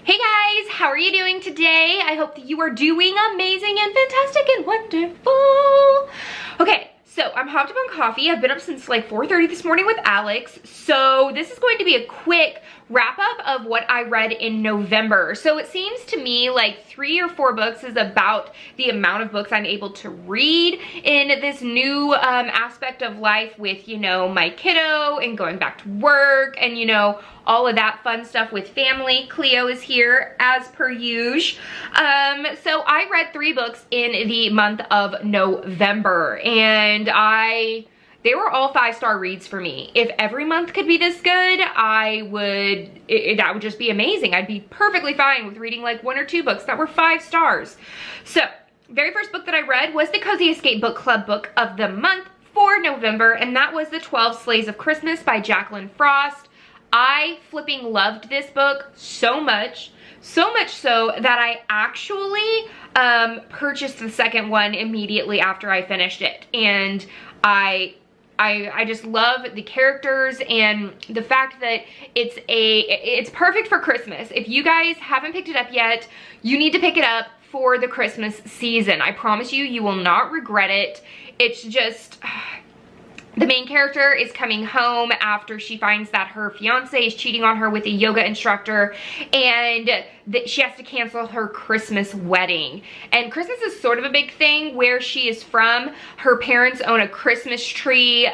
Hey guys, how are you doing today? I hope that you are doing amazing and fantastic and wonderful. Okay, so I'm hopped up on coffee. I've been up since like 4:30 this morning with Alex. So this is going to be a quick wrap up of what I read in November. So it seems to me like 3 or 4 books is about the amount of books I'm able to read in this new aspect of life with, you know, my kiddo and going back to work and, you know, all of that fun stuff with family. Cleo is here as per usual. So I read 3 books in the month of November and they were all 5-star reads for me. If every month could be this good, that would just be amazing. I'd be perfectly fine with reading like 1 or 2 books that were 5 stars. So, very first book that I read was the Cozy Escape Book Club book of the month for November, and that was The 12 Sleighs of Christmas by Jaqueline Frost. I flipping loved this book so much so that I actually purchased the second one immediately after I finished it. And I just love the characters and the fact that it's perfect for Christmas. If you guys haven't picked it up yet, you need to pick it up for the Christmas season. I promise you, you will not regret it. It's just, the main character is coming home after she finds that her fiance is cheating on her with a yoga instructor, and she has to cancel her Christmas wedding. And Christmas is sort of a big thing where she is from. Her parents own a Christmas tree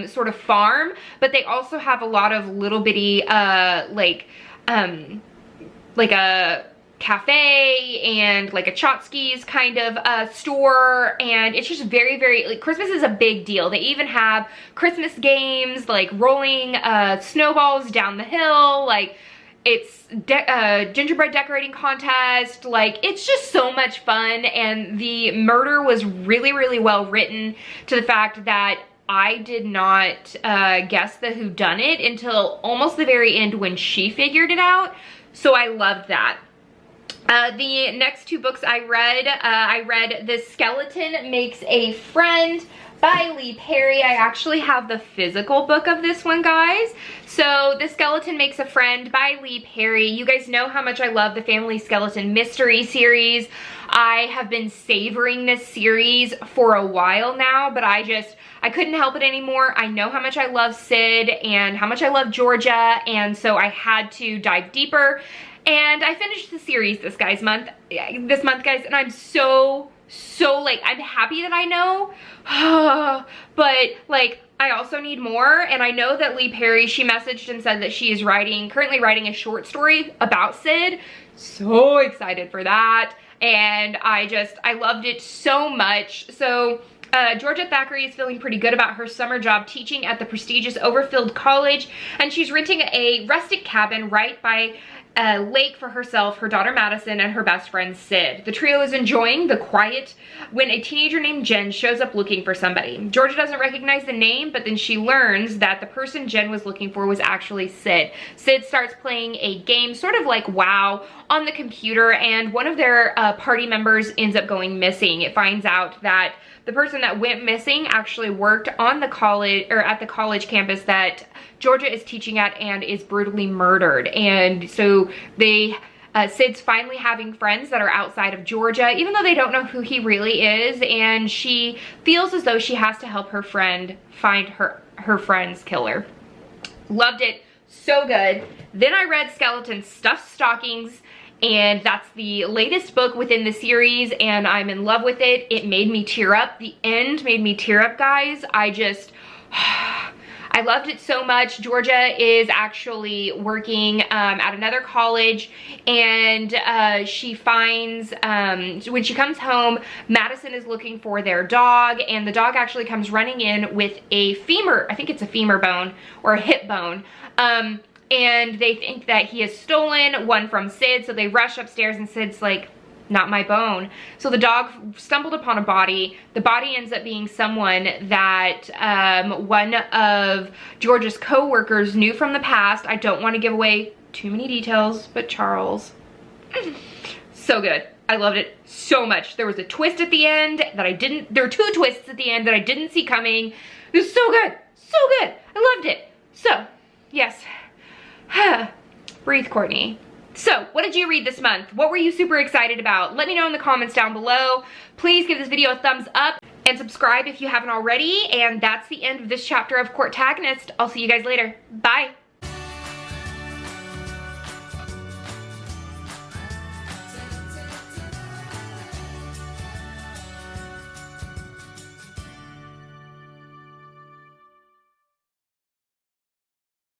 sort of farm, but they also have a lot of little bitty like a cafe and like a Chotsky's kind of store, and it's just very like, Christmas is a big deal. They even have Christmas games like rolling snowballs down the hill, like it's gingerbread decorating contest. Like, it's just so much fun, and the murder was really well written to the fact that I did not guess the whodunit until almost the very end when she figured it out, so I loved that. The next 2 books I read The Skeleton Makes a Friend by Leigh Perry. I actually have the physical book of this one, guys. So The Skeleton Makes a Friend by Leigh Perry. You guys know how much I love the Family Skeleton Mystery series. I have been savoring this series for a while now, but I couldn't help it anymore. I know how much I love Sid and how much I love Georgia, and so I had to dive deeper. And I finished the series this month, guys, and I'm so like, I'm happy that I know, but like, I also need more. And I know that Leigh Perry, she messaged and said that she is currently writing a short story about Sid. So excited for that. And I loved it so much. So Georgia Thackeray is feeling pretty good about her summer job teaching at the prestigious Overfilled College, and she's renting a rustic cabin right by a lake for herself, her daughter Madison, and her best friend Sid. The trio is enjoying the quiet when a teenager named Jen shows up looking for somebody. Georgia doesn't recognize the name, but then she learns that the person Jen was looking for was actually Sid. Sid starts playing a game, sort of like WoW, on the computer, and one of their party members ends up going missing. It finds out that the person that went missing actually worked on the college, or at the college campus that Georgia is teaching at, and is brutally murdered. And so Sid's finally having friends that are outside of Georgia, even though they don't know who he really is, and she feels as though she has to help her friend find her friend's killer. Loved it, so good. Then I read Skeleton Stuffed Stockings, and that's the latest book within the series, and I'm in love with it. It made me tear up. The end made me tear up, guys. I loved it so much. Georgia is actually working at another college, and she finds, when she comes home, Madison is looking for their dog, and the dog actually comes running in with a femur, I think it's a femur bone or a hip bone. And they think that he has stolen one from Sid, so they rush upstairs, and Sid's like, not my bone. So the dog stumbled upon a body. The body ends up being someone that one of Georgia's co-workers knew from the past. I don't want to give away too many details, but Charles. So good. I loved it so much. There was a twist at the end that there were 2 twists at the end that I didn't see coming. It was so good. So good. I loved it. So, yes. Breathe, Courtney. So, what did you read this month? What were you super excited about? Let me know in the comments down below. Please give this video a thumbs up and subscribe if you haven't already. And that's the end of this chapter of Courtagonist. I'll see you guys later. Bye.